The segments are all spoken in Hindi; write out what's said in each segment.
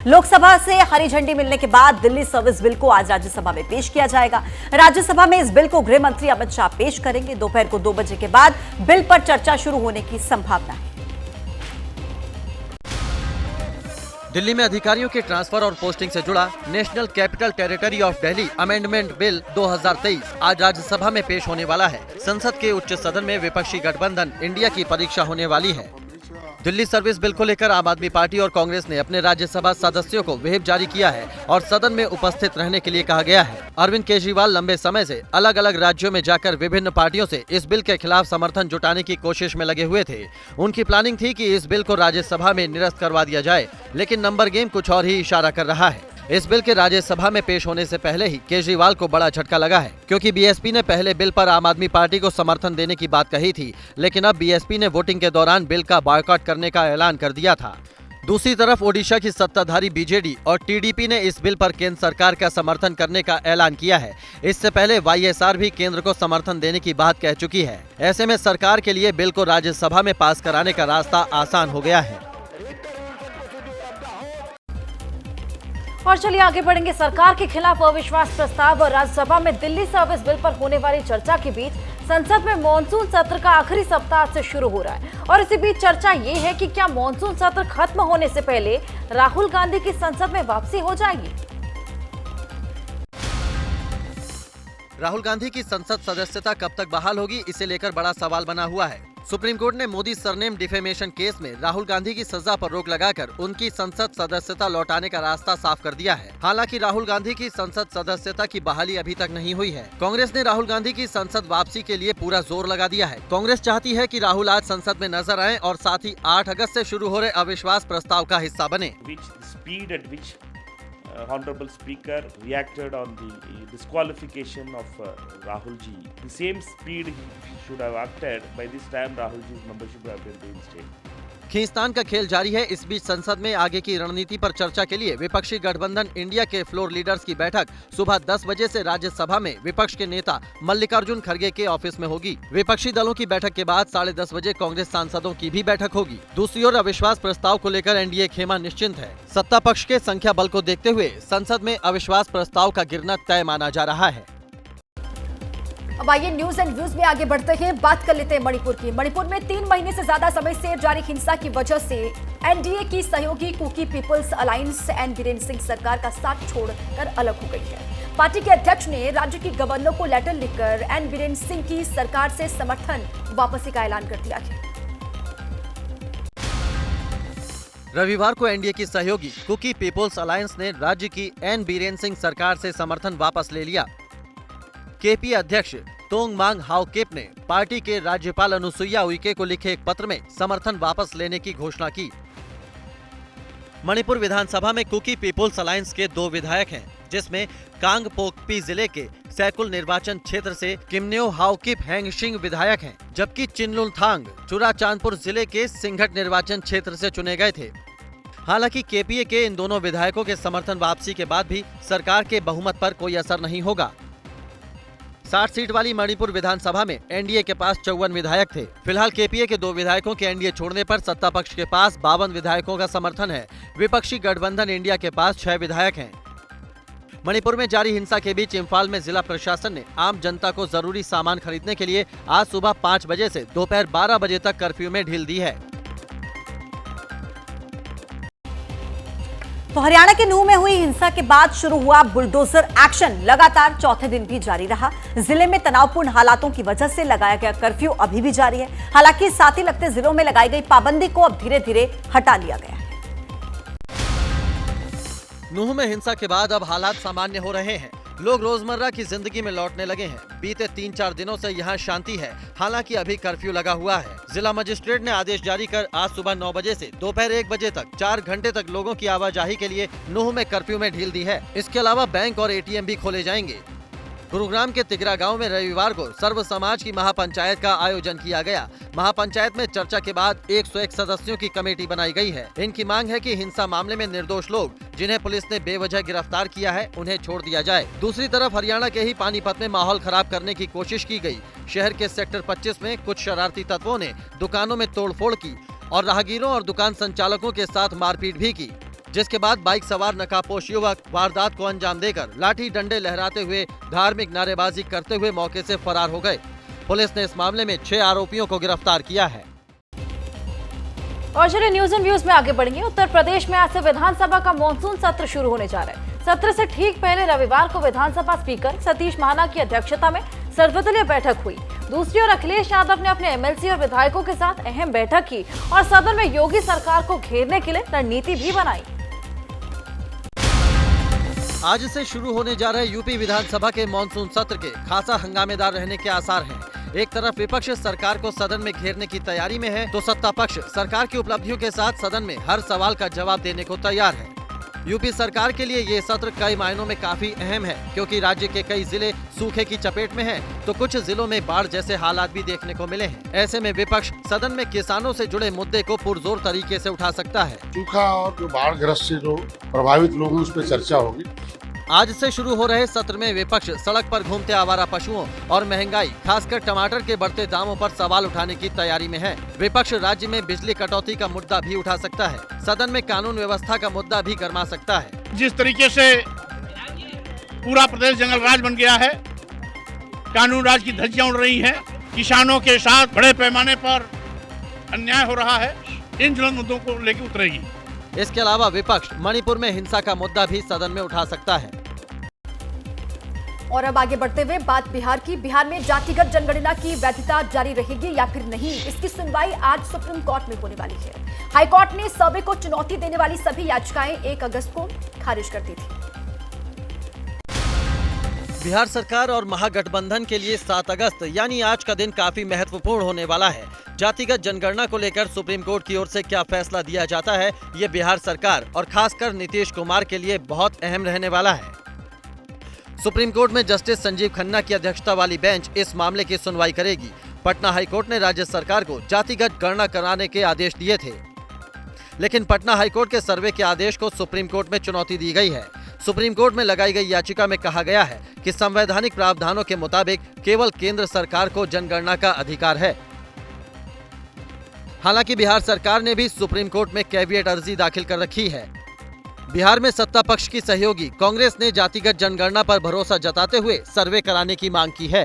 लोकसभा से हरी झंडी मिलने के बाद दिल्ली सर्विस बिल को आज राज्यसभा में पेश किया जाएगा। राज्यसभा में इस बिल को गृह मंत्री अमित शाह पेश करेंगे। दोपहर को 2 बजे के बाद बिल पर चर्चा शुरू होने की संभावना है। दिल्ली में अधिकारियों के ट्रांसफर और पोस्टिंग से जुड़ा national capital territory of Delhi amendment bill 2023 आज राज्यसभा में पेश होने वाला है। संसद के उच्च सदन में विपक्षी गठबंधन इंडिया की परीक्षा होने वाली है। दिल्ली सर्विस बिल को लेकर आम आदमी पार्टी और कांग्रेस ने अपने राज्यसभा सदस्यों को व्हिप जारी किया है और सदन में उपस्थित रहने के लिए कहा गया है। अरविंद केजरीवाल लंबे समय से अलग अलग राज्यों में जाकर विभिन्न पार्टियों से इस बिल के खिलाफ समर्थन जुटाने की कोशिश में लगे हुए थे। उनकी प्लानिंग थी कि इस बिल को राज्यसभा में निरस्त करवा दिया जाए, लेकिन नंबर गेम कुछ और ही इशारा कर रहा है। इस बिल के राज्यसभा में पेश होने से पहले ही केजरीवाल को बड़ा झटका लगा है, क्योंकि बीएसपी ने पहले बिल पर आम आदमी पार्टी को समर्थन देने की बात कही थी, लेकिन अब बीएसपी ने वोटिंग के दौरान बिल का बॉयकॉट करने का ऐलान कर दिया था। दूसरी तरफ ओडिशा की सत्ताधारी बीजेडी और टीडीपी ने इस बिल पर केंद्र सरकार का समर्थन करने का ऐलान किया है। इससे पहले वाईएसआर भी केंद्र को समर्थन देने की बात कह चुकी है। ऐसे में सरकार के लिए बिल को राज्यसभा में पास कराने का रास्ता आसान हो गया है। और चलिए आगे बढ़ेंगे। सरकार के खिलाफ अविश्वास प्रस्ताव और राज्यसभा में दिल्ली सर्विस बिल पर होने वाली चर्चा के बीच संसद में मॉनसून सत्र का आखिरी सप्ताह से शुरू हो रहा है और इसी बीच चर्चा ये है कि क्या मॉनसून सत्र खत्म होने से पहले राहुल गांधी की संसद में वापसी हो जाएगी। राहुल गांधी की संसद सदस्यता कब तक बहाल होगी, इसे लेकर बड़ा सवाल बना हुआ है। सुप्रीम कोर्ट ने मोदी सरनेम डिफेमेशन केस में राहुल गांधी की सजा पर रोक लगाकर उनकी संसद सदस्यता लौटाने का रास्ता साफ कर दिया है। हालांकि राहुल गांधी की संसद सदस्यता की बहाली अभी तक नहीं हुई है। कांग्रेस ने राहुल गांधी की संसद वापसी के लिए पूरा जोर लगा दिया है। कांग्रेस चाहती है कि राहुल आज संसद में नजर आए और साथ ही 8 अगस्त से शुरू हो रहे अविश्वास प्रस्ताव का हिस्सा बने। Honorable Speaker reacted on the disqualification of Rahul ji. The same speed he should have acted. By this time, Rahul ji's membership would have been reinstated. खींचतान का खेल जारी है। इस बीच संसद में आगे की रणनीति पर चर्चा के लिए विपक्षी गठबंधन इंडिया के फ्लोर लीडर्स की बैठक सुबह 10 बजे से राज्यसभा में विपक्ष के नेता मल्लिकार्जुन खड़गे के ऑफिस में होगी। विपक्षी दलों की बैठक के बाद 10:30 बजे कांग्रेस सांसदों की भी बैठक होगी। दूसरी ओर अविश्वास प्रस्ताव को लेकर एनडीए खेमा निश्चिंत है। सत्ता पक्ष के संख्या बल को देखते हुए संसद में अविश्वास प्रस्ताव का गिरना तय माना जा रहा है। अब आइए न्यूज एंड व्यूज में आगे बढ़ते हैं। बात कर लेते हैं मणिपुर की। मणिपुर में 3 महीने से ज्यादा समय से जारी हिंसा की वजह से एनडीए की सहयोगी Kuki people's alliance N Biren Singh सरकार का साथ छोड़कर अलग हो गई है। पार्टी के अध्यक्ष ने राज्य की गवर्नर को लेटर लिखकर एन बीरेन सिंह की सरकार से समर्थन वापसी का ऐलान कर दिया है। रविवार को एनडीए की सहयोगी कुकी पीपल्स अलायंस ने राज्य की एन बीरेन सिंह सरकार से समर्थन वापस ले लिया। केपी अध्यक्ष तोंगमांग हाओकेप ने पार्टी के राज्यपाल अनुसुईया उइके को लिखे एक पत्र में समर्थन वापस लेने की घोषणा की। मणिपुर विधानसभा में कुकी पीपल्स अलायंस के 2 विधायक हैं, जिसमें कांगपोकपी जिले के सैकुल निर्वाचन क्षेत्र से किमन्यो हाओकिप हैंगशिंग विधायक हैं, जबकि चिनलुनथांग चुराचांदपुर जिले के सिंघट निर्वाचन क्षेत्र से चुने गए थे। हालांकि केपीए के इन दोनों विधायकों के समर्थन वापसी के बाद भी सरकार के बहुमत पर कोई असर नहीं होगा। 60 सीट वाली मणिपुर विधानसभा में एनडीए के पास 54 विधायक थे। फिलहाल केपीए के 2 विधायकों के एनडीए छोड़ने पर सत्ता पक्ष के पास 52 विधायकों का समर्थन है। विपक्षी गठबंधन इंडिया के पास 6 विधायक हैं। मणिपुर में जारी हिंसा के बीच इम्फाल में जिला प्रशासन ने आम जनता को जरूरी सामान खरीदने के लिए आज सुबह 5 बजे से दोपहर 12 बजे तक कर्फ्यू में ढील दी है। तो हरियाणा के नूह में हुई हिंसा के बाद शुरू हुआ बुलडोजर एक्शन लगातार चौथे दिन भी जारी रहा। जिले में तनावपूर्ण हालातों की वजह से लगाया गया कर्फ्यू अभी भी जारी है। हालांकि साथ ही लगते जिलों में लगाई गई पाबंदी को अब धीरे धीरे हटा लिया गया है। नूह में हिंसा के बाद अब हालात सामान्य हो रहे हैं। लोग रोजमर्रा की जिंदगी में लौटने लगे हैं। बीते 3-4 दिनों से यहाँ शांति है। हालांकि अभी कर्फ्यू लगा हुआ है। जिला मजिस्ट्रेट ने आदेश जारी कर आज सुबह 9 बजे से दोपहर 1 बजे तक 4 घंटे तक लोगों की आवाजाही के लिए नूह में कर्फ्यू में ढील दी है। इसके अलावा बैंक और एटीएम भी खोले जाएंगे। गुरुग्राम के तिगरा गांव में रविवार को सर्व समाज की महापंचायत का आयोजन किया गया। महापंचायत में चर्चा के बाद 101 सदस्यों की कमेटी बनाई गई है। इनकी मांग है कि हिंसा मामले में निर्दोष लोग जिन्हें पुलिस ने बेवजह गिरफ्तार किया है, उन्हें छोड़ दिया जाए। दूसरी तरफ हरियाणा के ही पानीपत में माहौल खराब करने की कोशिश की गई। शहर के सेक्टर 25 में कुछ शरारती तत्वों ने दुकानों में तोड़फोड़ की और राहगीरों और दुकान संचालकों के साथ मारपीट भी की। जिसके बाद बाइक सवार नकाबपोश युवक वारदात को अंजाम देकर लाठी डंडे लहराते हुए धार्मिक नारेबाजी करते हुए मौके से फरार हो गए। पुलिस ने इस मामले में 6 आरोपियों को गिरफ्तार किया है। और चलिए न्यूज एंड व्यूज में आगे बढ़ेंगे। उत्तर प्रदेश में आज से विधानसभा का मानसून सत्र शुरू होने जा रहा है। सत्र से ठीक पहले रविवार को विधानसभा स्पीकर सतीश महाना की अध्यक्षता में सर्वदलीय बैठक हुई। दूसरी ओर अखिलेश यादव ने अपने एमएलसी और विधायकों के साथ अहम बैठक की और सदन में योगी सरकार को घेरने के लिए रणनीति भी बनाई। आज से शुरू होने जा रहे यूपी विधानसभा के मानसून सत्र के खासा हंगामेदार रहने के आसार हैं। एक तरफ विपक्ष सरकार को सदन में घेरने की तैयारी में है, तो सत्ता पक्ष सरकार की उपलब्धियों के साथ सदन में हर सवाल का जवाब देने को तैयार है। यूपी सरकार के लिए ये सत्र कई मायनों में काफी अहम है, क्योंकि राज्य के कई जिले सूखे की चपेट में हैं, तो कुछ जिलों में बाढ़ जैसे हालात भी देखने को मिले हैं। ऐसे में विपक्ष सदन में किसानों से जुड़े मुद्दे को पुरजोर तरीके से उठा सकता है। सूखा और जो बाढ़ ग्रस्त से जो प्रभावित लोग हैं उस पर चर्चा होगी। आज से शुरू हो रहे सत्र में विपक्ष सड़क पर घूमते आवारा पशुओं और महंगाई, खासकर टमाटर के बढ़ते दामों पर सवाल उठाने की तैयारी में है। विपक्ष राज्य में बिजली कटौती का मुद्दा भी उठा सकता है। सदन में कानून व्यवस्था का मुद्दा भी गरमा सकता है। जिस तरीके से पूरा प्रदेश जंगल राज बन गया है, कानून राज की धज्जियां उड़ रही हैं, किसानों के साथ बड़े पैमाने पर अन्याय हो रहा है, इन ज्वलंत मुद्दों को लेकर उतरेगी। इसके अलावा विपक्ष मणिपुर में हिंसा का मुद्दा भी सदन में उठा सकता है। और अब आगे बढ़ते हुए बात बिहार की। बिहार में जातिगत जनगणना की वैधता जारी रहेगी या फिर नहीं, इसकी सुनवाई आज सुप्रीम कोर्ट में होने वाली है। हाईकोर्ट ने सर्वे को चुनौती देने वाली सभी याचिकाएं 1 अगस्त को खारिज कर दी थी। बिहार सरकार और महागठबंधन के लिए 7 अगस्त यानी आज का दिन काफी महत्वपूर्ण होने वाला है। जातिगत जनगणना को लेकर सुप्रीम कोर्ट की ओर से क्या फैसला दिया जाता है, ये बिहार सरकार और खासकर नीतीश कुमार के लिए बहुत अहम रहने वाला है। सुप्रीम कोर्ट में जस्टिस संजीव खन्ना की अध्यक्षता वाली बेंच इस मामले की सुनवाई करेगी। पटना हाईकोर्ट ने राज्य सरकार को जातिगत गणना कराने के आदेश दिए थे, लेकिन पटना हाईकोर्ट के सर्वे के आदेश को सुप्रीम कोर्ट में चुनौती दी गई है। सुप्रीम कोर्ट में लगाई गई याचिका में कहा गया है कि संवैधानिक प्रावधानों के मुताबिक केवल केंद्र सरकार को जनगणना का अधिकार है। हालांकि बिहार सरकार ने भी सुप्रीम कोर्ट में कैविएट अर्जी दाखिल कर रखी है। बिहार में सत्ता पक्ष की सहयोगी कांग्रेस ने जातिगत जनगणना पर भरोसा जताते हुए सर्वे कराने की मांग की है।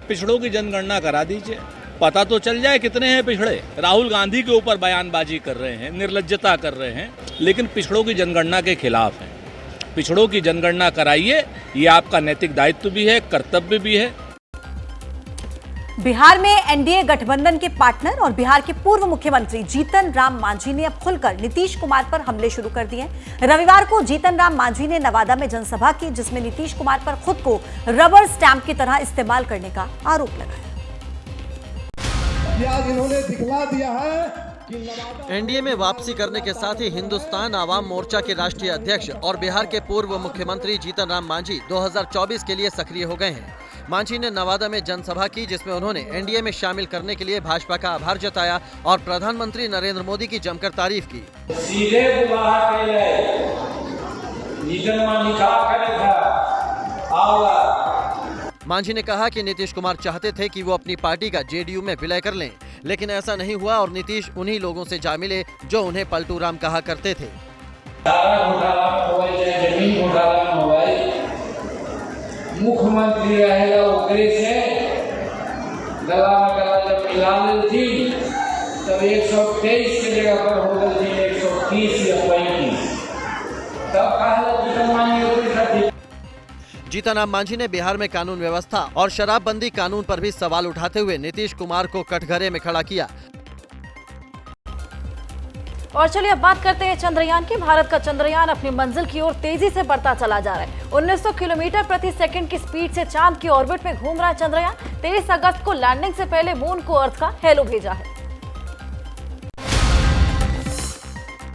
पिछड़ों की जनगणना करा दीजिए, पता तो चल जाए कितने हैं पिछड़े। राहुल गांधी के ऊपर बयानबाजी कर रहे हैं, निर्लज्जता कर रहे हैं, लेकिन पिछड़ों की जनगणना के खिलाफ हैं। पिछड़ों की जनगणना कराइए, ये आपका नैतिक दायित्व भी है, कर्तव्य भी है। बिहार में एनडीए गठबंधन के पार्टनर और बिहार के पूर्व मुख्यमंत्री जीतन राम मांझी ने अब खुलकर नीतीश कुमार पर हमले शुरू कर दिए हैं। रविवार को जीतन राम मांझी ने नवादा में जनसभा की, जिसमें नीतीश कुमार पर खुद को रबर स्टैंप की तरह इस्तेमाल करने का आरोप लगाया। आज इन्होंने दिखला दिया है कि एनडीए में वापसी करने के साथ ही हिंदुस्तान आवाम मोर्चा के राष्ट्रीय अध्यक्ष और बिहार के पूर्व मुख्यमंत्री जीतन राम मांझी 2024 के लिए सक्रिय हो गए हैं। मांझी ने नवादा में जनसभा की, जिसमें उन्होंने एनडीए में शामिल करने के लिए भाजपा का आभार जताया और प्रधानमंत्री नरेंद्र मोदी की जमकर तारीफ की। सीधे मांझी ने कहा कि नीतीश कुमार चाहते थे कि वो अपनी पार्टी का जेडीयू में विलय कर लें, लेकिन ऐसा नहीं हुआ और नीतीश उन्हीं लोगों से जा मिले जो उन्हें पलटू राम कहा करते थे। मुख्यमंत्री रहेगा ओकरे से गला जब मिला थी तब 123 की जगह पर हो गई थी 130 या 35। तब कहा जीतन राम मांझी ने बिहार में कानून व्यवस्था और शराबबंदी कानून पर भी सवाल उठाते हुए नीतीश कुमार को कटघरे में खड़ा किया। और चलिए अब बात करते हैं चंद्रयान की। भारत का चंद्रयान अपनी मंजिल की ओर तेजी से बढ़ता चला जा रहा है। 1900 किलोमीटर प्रति सेकंड की स्पीड से चांद की ऑर्बिट में घूम रहा है चंद्रयान। 23 अगस्त को लैंडिंग से पहले मून को अर्थ का हेलो भेजा है।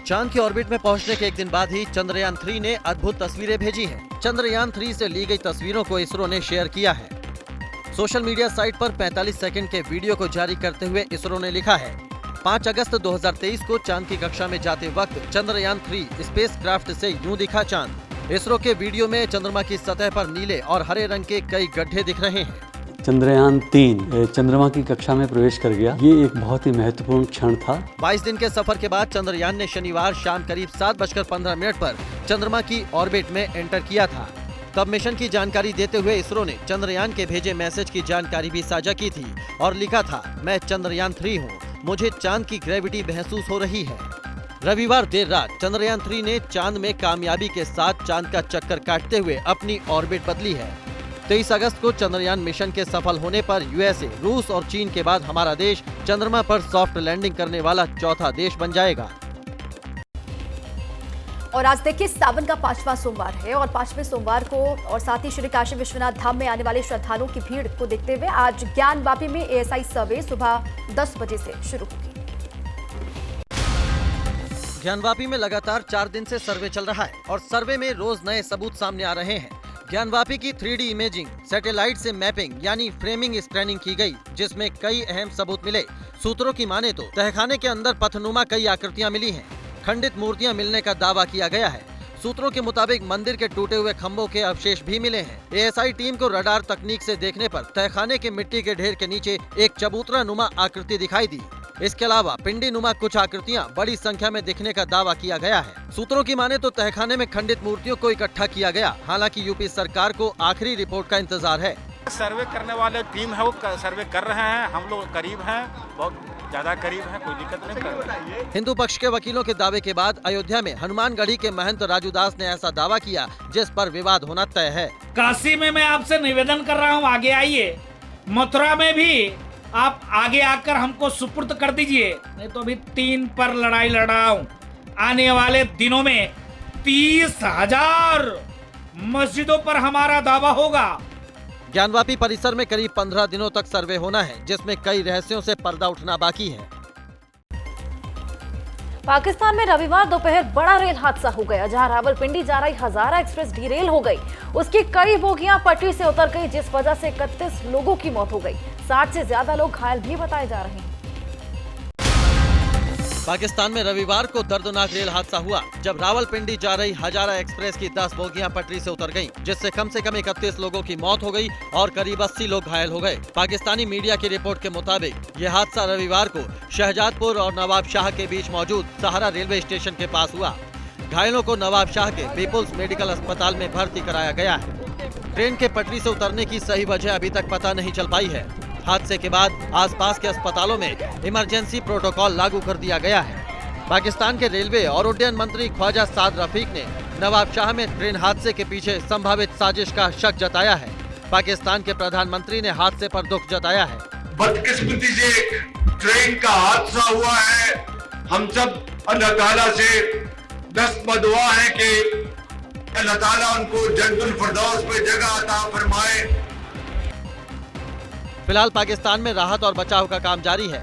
चांद की ऑर्बिट में पहुंचने के एक दिन बाद ही चंद्रयान 3 ने अद्भुत तस्वीरें भेजी हैं। चंद्रयान 3 से ली गई तस्वीरों को इसरो ने शेयर किया है। सोशल मीडिया साइट पर 45 सेकंड के वीडियो को जारी करते हुए इसरो ने लिखा है, 5 अगस्त 2023 को चांद की कक्षा में जाते वक्त चंद्रयान 3 स्पेसक्राफ्ट से यूं दिखा चांद। इसरो के वीडियो में चंद्रमा की सतह पर नीले और हरे रंग के कई गड्ढे दिख रहे हैं। चंद्रयान 3 चंद्रमा की कक्षा में प्रवेश कर गया। ये एक बहुत ही महत्वपूर्ण क्षण था। 22 दिन के सफर के बाद चंद्रयान ने शनिवार शाम करीब 7:15 पर चंद्रमा की ऑर्बिट में एंटर किया था। तब मिशन की जानकारी देते हुए इसरो ने चंद्रयान के भेजे मैसेज की जानकारी भी साझा की थी और लिखा था, मैं चंद्रयान 3 हूँ, मुझे चांद की ग्रेविटी महसूस हो रही है। रविवार देर रात चंद्रयान 3 ने चांद में कामयाबी के साथ चांद का चक्कर काटते हुए अपनी ऑर्बिट बदली है। 23 अगस्त को चंद्रयान मिशन के सफल होने पर यूएसए, रूस और चीन के बाद हमारा देश चंद्रमा पर सॉफ्ट लैंडिंग करने वाला चौथा देश बन जाएगा। और आज देखिए सावन का 5वां सोमवार है और 5वें सोमवार को और साथ ही श्री काशी विश्वनाथ धाम में आने वाले श्रद्धालुओं की भीड़ को देखते हुए आज ज्ञानवापी में एएसआई सर्वे सुबह 10 बजे से शुरू होगी। ज्ञानवापी में लगातार 4 दिन से सर्वे चल रहा है और सर्वे में रोज नए सबूत सामने आ रहे हैं। ज्ञानवापी की 3D इमेजिंग, सैटेलाइट से मैपिंग यानी फ्रेमिंग स्कैनिंग की गई, जिसमें कई अहम सबूत मिले। सूत्रों की माने तो तहखाने के अंदर पथनुमा कई आकृतियां मिली हैं। खंडित मूर्तियां मिलने का दावा किया गया है। सूत्रों के मुताबिक मंदिर के टूटे हुए खंभों के अवशेष भी मिले हैं। एएसआई टीम को रडार तकनीक से देखने पर तहखाने के मिट्टी के ढेर के नीचे एक चबूतरा नुमा आकृति दिखाई दी। इसके अलावा पिंडी नुमा कुछ आकृतियां बड़ी संख्या में दिखने का दावा किया गया है। सूत्रों की माने तो तहखाने में खंडित मूर्तियों को इकट्ठा किया गया। हालांकि यूपी सरकार को आखिरी रिपोर्ट का इंतजार है। सर्वे करने वाले टीम है, वो सर्वे कर रहे हैं। हम लोग करीब हैं, बहुत ज्यादा करीब हैं, कोई दिक्कत नहीं कर रहे। हिंदू पक्ष के वकीलों के दावे के बाद अयोध्या में हनुमानगढ़ी के महंत राजू दास ने ऐसा दावा किया जिस पर विवाद होना तय है। काशी में मैं आपसे निवेदन कर रहा हूँ, आगे आइए। मथुरा में भी आप आगे आकर हमको सुपुर्द कर दीजिए, नहीं तो अभी 3 पर लड़ाई लड़ाऊं। आने वाले दिनों में 30,000 मस्जिदों पर हमारा दावा होगा। ज्ञानवापी परिसर में करीब 15 दिनों तक सर्वे होना है, जिसमें कई रहस्यों से पर्दा उठना बाकी है। पाकिस्तान में रविवार दोपहर बड़ा रेल हादसा हो गया, जहां रावलपिंडी जा रही हजारा एक्सप्रेस डीरेल हो गई। उसकी कई बोगियां पटरी से उतर गई, जिस वजह से 31 लोगों की मौत हो गई। 60 से ज्यादा लोग घायल भी बताए जा रहे हैं। पाकिस्तान में रविवार को दर्दनाक रेल हादसा हुआ, जब रावलपिंडी जा रही हजारा एक्सप्रेस की 10 बोगियां पटरी से उतर गईं, जिससे कम से कम 31 लोगों की मौत हो गई और करीब 80 लोग घायल हो गए। पाकिस्तानी मीडिया की रिपोर्ट के मुताबिक यह हादसा रविवार को शहजादपुर और नवाब शाह के बीच मौजूद सहारा रेलवे स्टेशन के पास हुआ। घायलों को नवाब शाह के पीपुल्स मेडिकल अस्पताल में भर्ती कराया गया है। ट्रेन के पटरी से उतरने की सही वजह अभी तक पता नहीं चल पाई है। हादसे के बाद आसपास के अस्पतालों में इमरजेंसी प्रोटोकॉल लागू कर दिया गया है। पाकिस्तान के रेलवे और उड्डयन मंत्री ख्वाजा साद रफीक ने नवाब शाह में ट्रेन हादसे के पीछे संभावित साजिश का शक जताया है। पाकिस्तान के प्रधानमंत्री ने हादसे पर दुख जताया है। बदकिस्मती से ट्रेन का हादसा हुआ है। हम सब अल्लाह ताला से दस्तमदुआ है कि अल्लाह ताला उनको जन्नतुल फिरदौस पे जगह अता फरमाए। फिलहाल पाकिस्तान में राहत और बचाव का काम जारी है।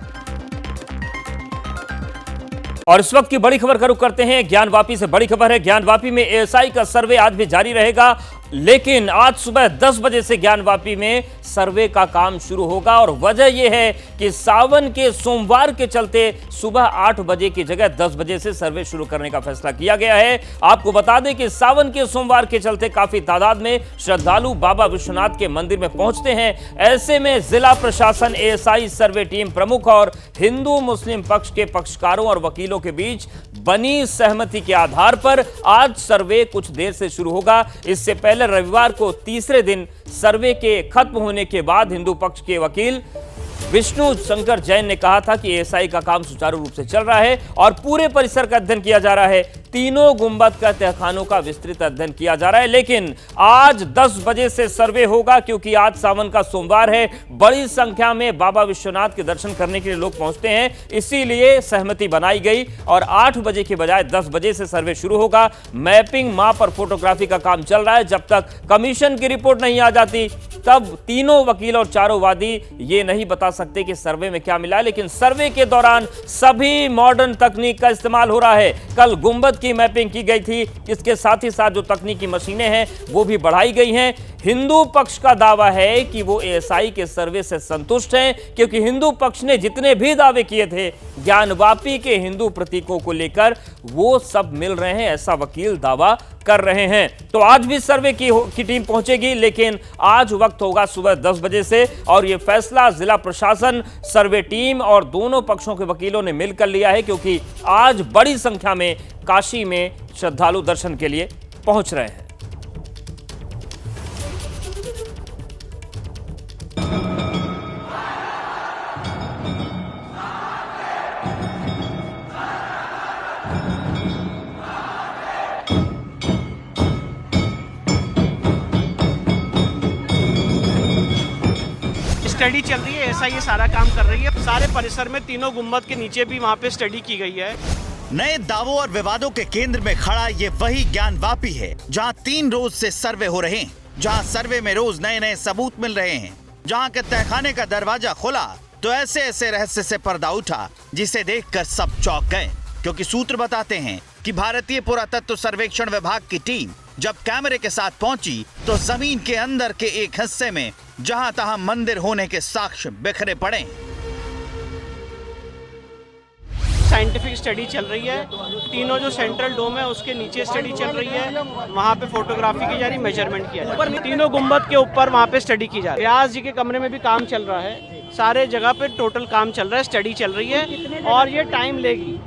और इस वक्त की बड़ी खबर का रुख करते हैं ज्ञानवापी से। बड़ी खबर है, ज्ञानवापी में एएसआई का सर्वे आज भी जारी रहेगा, लेकिन आज सुबह 10 बजे से ज्ञानवापी में सर्वे का काम शुरू होगा। और वजह यह है कि सावन के सोमवार के चलते सुबह 8 बजे की जगह 10 बजे से सर्वे शुरू करने का फैसला किया गया है। आपको बता दें कि सावन के सोमवार के चलते काफी तादाद में श्रद्धालु बाबा विश्वनाथ के मंदिर में पहुंचते हैं। ऐसे में जिला प्रशासन, एएसआई सर्वे टीम प्रमुख और हिंदू मुस्लिम पक्ष के पक्षकारों और वकीलों के बीच बनी सहमति के आधार पर आज सर्वे कुछ देर से शुरू होगा। इससे पहले रविवार को तीसरे दिन सर्वे के खत्म होने के बाद हिंदू पक्ष के वकील विष्णु शंकर जैन ने कहा था कि एएसआई का काम सुचारू रूप से चल रहा है और पूरे परिसर का अध्ययन किया जा रहा है। तीनों गुंबद का तहखानों का विस्तृत अध्ययन किया जा रहा है। लेकिन आज 10 बजे से सर्वे होगा, क्योंकि आज सावन का सोमवार है। बड़ी संख्या में बाबा विश्वनाथ के दर्शन करने के लिए लोग पहुंचते हैं, इसीलिए सहमति बनाई गई और 8 बजे के बजाय 10 बजे से सर्वे शुरू होगा। मैपिंग, माप और फोटोग्राफी का काम चल रहा है। जब तक कमीशन की रिपोर्ट नहीं आ जाती तब तीनों वकील और चारों वादी ये नहीं बता सकते कि सर्वे में क्या मिला है। लेकिन सर्वे के दौरान सभी मॉडर्न तकनीक का इस्तेमाल हो रहा है। कल गुंबद की मैपिंग की गई थी, इसके साथ ही साथ जो तकनीकी मशीनें हैं वो भी बढ़ाई गई हैं। हिंदू पक्ष का दावा है कि वो एएसआई के सर्वे से संतुष्ट हैं, क्योंकि हिंदू पक्ष ने जितने भी दावे किए थे ज्ञानवापी के हिंदू प्रतीकों को लेकर वो सब मिल रहे हैं, ऐसा वकील दावा कर रहे हैं। तो आज भी सर्वे की टीम पहुंचेगी, लेकिन आज वक्त होगा सुबह 10 बजे से, और यह फैसला जिला प्रशासन, सर्वे टीम और दोनों पक्षों के वकीलों ने मिलकर लिया है, क्योंकि आज बड़ी संख्या में काशी में श्रद्धालु दर्शन के लिए पहुंच रहे हैं। स्टडी चल रही है, ऐसा ये सारा काम कर रही है। सारे परिसर में तीनों गुम्बद के नीचे भी वहाँ पे स्टडी की गई है। नए दावों और विवादों के केंद्र में खड़ा ये वही ज्ञानवापी है जहां 3 रोज से सर्वे हो रहे हैं, जहां सर्वे में रोज नए नए सबूत मिल रहे हैं, जहां के तहखाने का दरवाजा खुला तो ऐसे ऐसे रहस्य से पर्दा उठा जिसे देखकर सब चौंक गए, क्योंकि सूत्र बताते हैं कि भारतीय पुरातत्व सर्वेक्षण विभाग की टीम जब कैमरे के साथ पहुंची तो जमीन के अंदर के एक हिस्से में जहां तहां मंदिर होने के साक्ष्य बिखरे पड़े। साइंटिफिक स्टडी चल रही है, तीनों जो सेंट्रल डोम है उसके नीचे स्टडी चल रही है, वहाँ पे फोटोग्राफी की जा रही, मेजरमेंट किया जा रहा है। तीनों गुम्बद के ऊपर वहाँ पे स्टडी की जा रही है। व्यास जी के कमरे में भी काम चल रहा है, सारे जगह पे टोटल काम चल रहा है, स्टडी चल रही है और ये टाइम लेगी।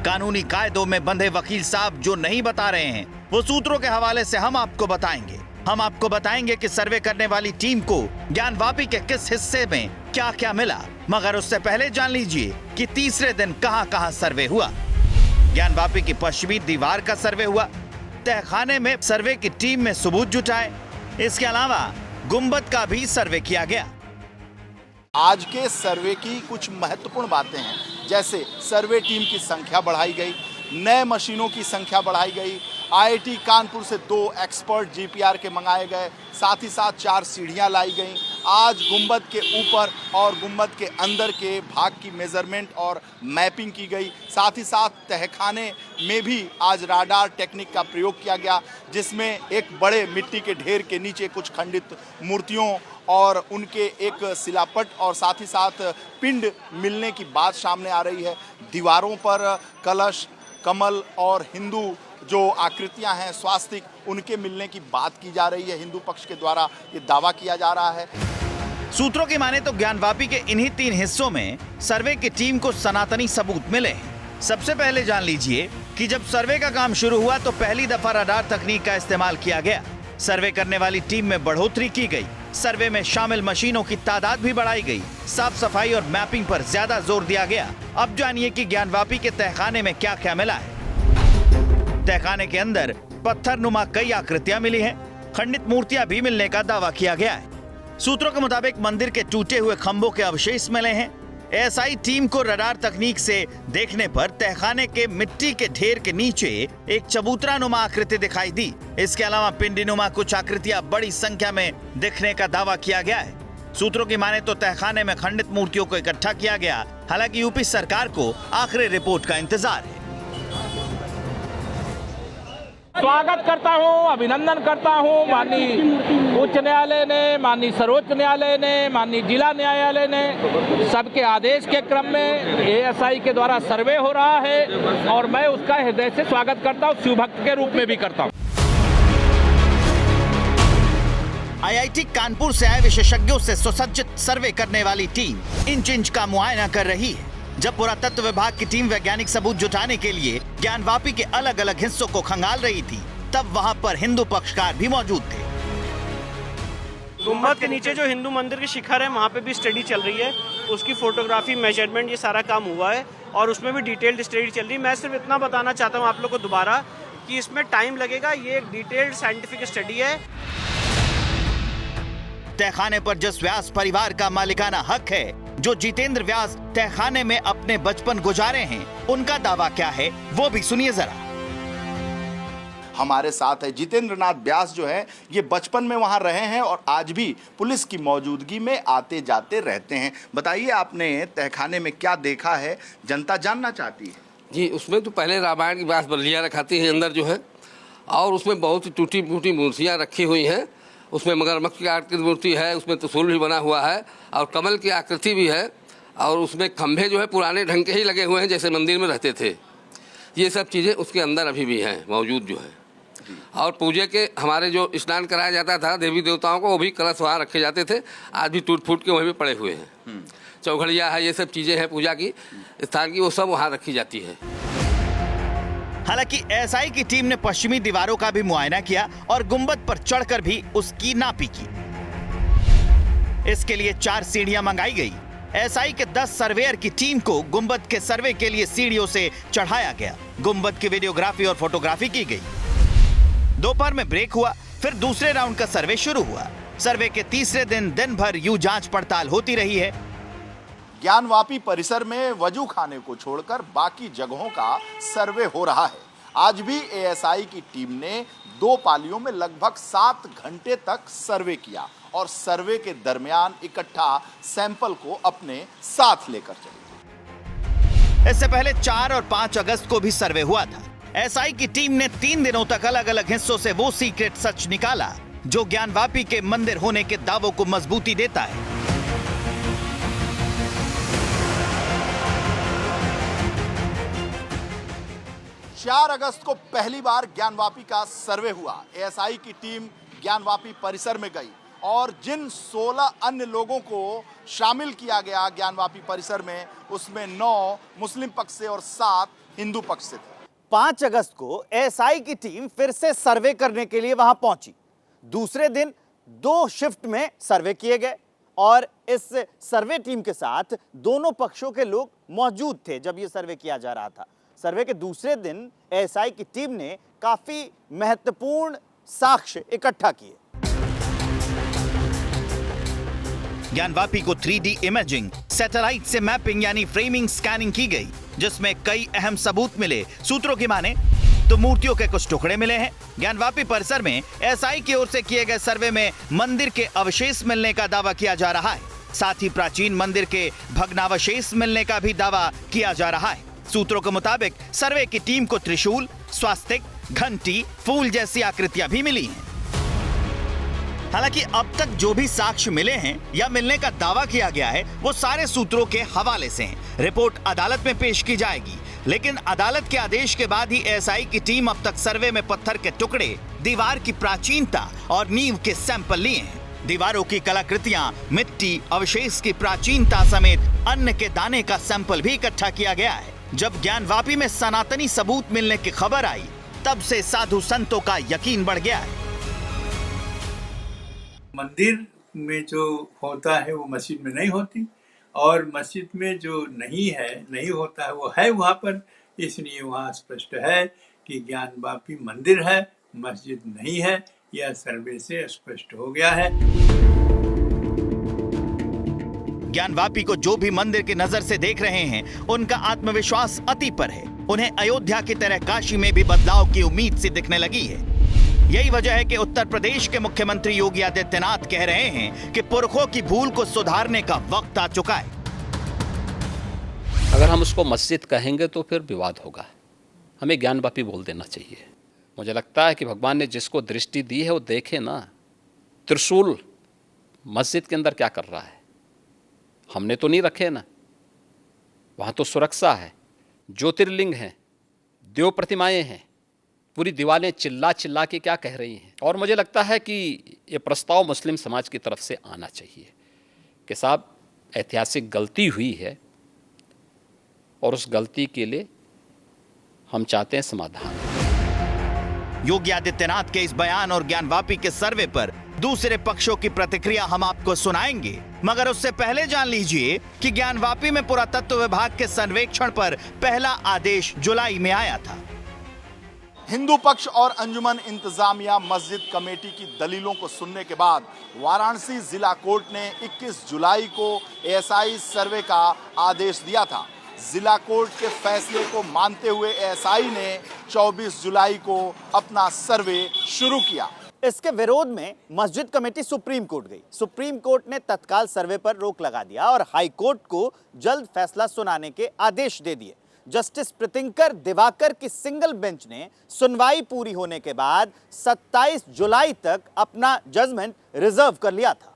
कानूनी कायदों में बंधे वकील साहब जो नहीं बता रहे हैं वो सूत्रों के हवाले से हम आपको बताएंगे। हम आपको बताएंगे कि सर्वे करने वाली टीम को ज्ञानवापी के किस हिस्से में क्या क्या मिला, मगर उससे पहले जान लीजिए कि तीसरे दिन कहां कहां सर्वे हुआ। ज्ञानवापी की पश्चिमी दीवार का सर्वे हुआ, तहखाने में सर्वे की टीम में सबूत जुटाए, इसके अलावा गुंबद का भी सर्वे किया गया। आज के सर्वे की कुछ महत्वपूर्ण बातें हैं, जैसे सर्वे टीम की संख्या बढ़ाई गई, नए मशीनों की संख्या बढ़ाई गई, IIT कानपुर से 2 एक्सपर्ट GPR के मंगाए गए, साथ ही साथ 4 सीढ़ियां लाई गईं। आज गुंबद के ऊपर और गुंबद के अंदर के भाग की मेजरमेंट और मैपिंग की गई। साथ ही साथ तहखाने में भी आज राडार टेक्निक का प्रयोग किया गया, जिसमें एक बड़े मिट्टी के ढेर के नीचे कुछ खंडित मूर्तियों और उनके एक शिलापट और साथ ही साथ पिंड मिलने की बात सामने आ रही है। दीवारों पर कलश, कमल और हिंदू जो आकृतियां हैं, स्वास्तिक, उनके मिलने की बात की जा रही है। हिंदू पक्ष के द्वारा ये दावा किया जा रहा है। सूत्रों की माने तो ज्ञानवापी के इन्हीं 3 हिस्सों में सर्वे की टीम को सनातनी सबूत मिले हैं। सबसे पहले जान लीजिए कि जब सर्वे का काम शुरू हुआ तो पहली दफा रडार तकनीक का इस्तेमाल किया गया। सर्वे करने वाली टीम में बढ़ोतरी की गई, सर्वे में शामिल मशीनों की तादाद भी बढ़ाई गई, साफ सफाई और मैपिंग पर ज्यादा जोर दिया गया। अब जानिए कि ज्ञानवापी के तहखाने में क्या क्या मिला है। तहखाने के अंदर पत्थर नुमा कई आकृतियां मिली हैं, खंडित मूर्तियां भी मिलने का दावा किया गया है। सूत्रों के मुताबिक मंदिर के टूटे हुए खंभों के अवशेष मिले हैं। एएसआई टीम को रडार तकनीक से देखने पर तहखाने के मिट्टी के ढेर के नीचे एक चबूतरा नुमा आकृति दिखाई दी। इसके अलावा पिंडी नुमा कुछ आकृतियां बड़ी संख्या में दिखने का दावा किया गया है। सूत्रों की माने तो तहखाने में खंडित मूर्तियों को इकट्ठा किया गया। हालांकि यूपी सरकार को आखिरी रिपोर्ट का इंतजार है। स्वागत करता हूं, अभिनंदन करता हूं माननीय उच्च न्यायालय ने, माननीय सर्वोच्च न्यायालय ने, माननीय जिला न्यायालय ने, सबके आदेश के क्रम में एएसआई के द्वारा सर्वे हो रहा है और मैं उसका हृदय से स्वागत करता हूं, शिवभक्त के रूप में भी करता हूं। IIT कानपुर से आए विशेषज्ञों से सुसज्जित सर्वे करने वाली टीम इंच इंच का मुआयना कर रही है। जब पुरातत्व विभाग की टीम वैज्ञानिक सबूत जुटाने के लिए ज्ञानवापी के अलग अलग हिस्सों को खंगाल रही थी, तब वहां पर हिंदू पक्षकार भी मौजूद थे। गुंबद के नीचे जो हिंदू मंदिर के शिखर है, वहाँ पे भी स्टडी चल रही है। उसकी फोटोग्राफी, मेजरमेंट, ये सारा काम हुआ है और उसमें भी डिटेल्ड स्टडी चल रही है। मैं सिर्फ इतना बताना चाहता हूँ आप लोग को दोबारा कि इसमें टाइम लगेगा। ये एक डिटेल्ड साइंटिफिक स्टडी है। तहखाने पर जिस व्यास परिवार का मालिकाना हक है, जो जितेंद्र व्यास तहखाने में अपने बचपन गुजारे हैं, उनका दावा क्या है वो भी सुनिए जरा। हमारे साथ है जितेंद्र नाथ व्यास, जो है ये बचपन में वहाँ रहे हैं और आज भी पुलिस की मौजूदगी में आते जाते रहते हैं। बताइए, आपने तहखाने में क्या देखा है, जनता जानना चाहती है। जी, उसमें तो पहले रामायण की व्यास बल्लियाँ रखाती हैं अंदर जो है, और उसमें बहुत टूटी फूटी मूर्तियाँ रखी हुई हैं। उसमें मगरमच्छ की आकृति मूर्ति है, उसमें त्रिशूल भी बना हुआ है और कमल की आकृति भी है, और उसमें खंभे जो है पुराने ढंग के ही लगे हुए हैं जैसे मंदिर में रहते थे। ये सब चीज़ें उसके अंदर अभी भी हैं, मौजूद जो है। और पूजा के हमारे जो स्नान कराया जाता था देवी देवताओं को, वो भी कलश वहाँ रखे जाते थे, आज भी टूट फूट के वहीं पे पड़े हुए हैं। चौघड़िया है, ये सब चीज़ें हैं पूजा की स्थान की, वो सब वहाँ रखी जाती है। हालांकि एएसआई की टीम ने पश्चिमी दीवारों का भी मुआयना किया और गुंबद पर चढ़कर भी उसकी नापी की। इसके लिए 4 सीढ़ियां मंगाई गई। एएसआई के 10 सर्वेयर की टीम को गुंबद के सर्वे के लिए सीढ़ियों से चढ़ाया गया। गुंबद की वीडियोग्राफी और फोटोग्राफी की गई। दोपहर में ब्रेक हुआ, फिर दूसरे राउंड का सर्वे शुरू हुआ। सर्वे के तीसरे दिन भर यूं जांच पड़ताल होती रही है। ज्ञानवापी परिसर में वजू खाने को छोड़कर बाकी जगहों का सर्वे हो रहा है। आज भी एएसआई की टीम ने 2 पालियों में लगभग 7 घंटे तक सर्वे किया और सर्वे के दरमियान इकट्ठा सैंपल को अपने साथ लेकर चले। इससे पहले 4 और 5 अगस्त को भी सर्वे हुआ था। एएसआई की टीम ने 3 दिनों तक अलग अलग हिस्सों से वो सीक्रेट सच निकाला जो ज्ञानवापी के मंदिर होने के दावों को मजबूती देता है। 4 अगस्त को पहली बार ज्ञानवापी का सर्वे हुआ। एएसआई की टीम ज्ञानवापी परिसर में गई और जिन 16 अन्य लोगों को शामिल किया गया ज्ञानवापी परिसर में, उसमें 9 मुस्लिम पक्ष से और 7 हिंदू पक्ष से थे। 5 अगस्त को एएसआई की टीम फिर से सर्वे करने के लिए वहां पहुंची। दूसरे दिन 2 शिफ्ट में सर्वे किए गए और इस सर्वे टीम के साथ दोनों पक्षों के लोग मौजूद थे जब यह सर्वे किया जा रहा था। सर्वे के दूसरे दिन एएसआई की टीम ने काफी महत्वपूर्ण साक्ष्य इकट्ठा किए। ज्ञानवापी को 3D इमेजिंग, सैटेलाइट से मैपिंग यानी फ्रेमिंग स्कैनिंग की गई, जिसमें कई अहम सबूत मिले। सूत्रों की माने तो मूर्तियों के कुछ टुकड़े मिले हैं। ज्ञानवापी परिसर में एएसआई की ओर से किए गए सर्वे में मंदिर के अवशेष मिलने का दावा किया जा रहा है। साथ ही प्राचीन मंदिर के भग्नावशेष मिलने का भी दावा किया जा रहा है। सूत्रों के मुताबिक सर्वे की टीम को त्रिशूल, स्वास्तिक, घंटी, फूल जैसी आकृतियां भी मिली हैं। हालांकि अब तक जो भी साक्ष्य मिले हैं या मिलने का दावा किया गया है वो सारे सूत्रों के हवाले से हैं। रिपोर्ट अदालत में पेश की जाएगी, लेकिन अदालत के आदेश के बाद ही एएसआई की टीम अब तक सर्वे में पत्थर के टुकड़े, दीवार की प्राचीनता और नींव के सैंपल लिए हैं। दीवारों की कलाकृतियां, मिट्टी, अवशेष की प्राचीनता समेत अन्न के दाने का सैंपल भी इकट्ठा किया गया है। जब ज्ञानवापी में सनातनी सबूत मिलने की खबर आई, तब से साधु संतों का यकीन बढ़ गया है। मंदिर में जो होता है वो मस्जिद में नहीं होती, और मस्जिद में जो नहीं होता है वो है वहाँ पर। इसलिए वहाँ स्पष्ट है कि ज्ञानवापी मंदिर है, मस्जिद नहीं है। यह सर्वे से स्पष्ट हो गया है। ज्ञानवापी को जो भी मंदिर की नजर से देख रहे हैं, उनका आत्मविश्वास अति पर है। उन्हें अयोध्या की तरह काशी में भी बदलाव की उम्मीद सी दिखने लगी है। यही वजह है कि उत्तर प्रदेश के मुख्यमंत्री योगी आदित्यनाथ कह रहे हैं कि पुरखों की भूल को सुधारने का वक्त आ चुका है। अगर हम उसको मस्जिद कहेंगे तो फिर विवाद होगा। हमें ज्ञानवापी बोल देना चाहिए। मुझे लगता है कि भगवान ने जिसको दृष्टि दी है वो देखे ना। त्रिशूल मस्जिद के अंदर क्या कर रहा है? हमने तो नहीं रखे ना। वहाँ तो सुरक्षा है, ज्योतिर्लिंग हैं, देव प्रतिमाएं हैं, पूरी दीवारें चिल्ला चिल्ला के क्या कह रही हैं। और मुझे लगता है कि ये प्रस्ताव मुस्लिम समाज की तरफ से आना चाहिए कि साहब ऐतिहासिक गलती हुई है और उस गलती के लिए हम चाहते हैं समाधान। योगी आदित्यनाथ के इस बयान और ज्ञानवापी के सर्वे पर दूसरे पक्षों की प्रतिक्रिया हम आपको सुनाएंगे, मगर उससे पहले जान लीजिए कि ज्ञानवापी में पुरातत्व विभाग के सर्वेक्षण पर पहला आदेश जुलाई में आया था। हिंदू पक्ष और अंजुमन इंतजामिया मस्जिद कमेटी की दलीलों को सुनने के बाद वाराणसी जिला कोर्ट ने 21 जुलाई को एएसआई सर्वे का आदेश दिया था। जिला कोर्ट के फैसले को मानते हुए एएसआई ने 24 जुलाई को अपना सर्वे शुरू किया। इसके विरोध में मस्जिद कमेटी सुप्रीम कोर्ट गई। सुप्रीम कोर्ट ने तत्काल सर्वे पर रोक लगा दिया और हाई कोर्ट को जल्द फैसला सुनाने के आदेश दे दिए। जस्टिस प्रीतिंकर दिवाकर की सिंगल बेंच ने सुनवाई पूरी होने के बाद 27 जुलाई तक अपना जजमेंट रिजर्व कर लिया था।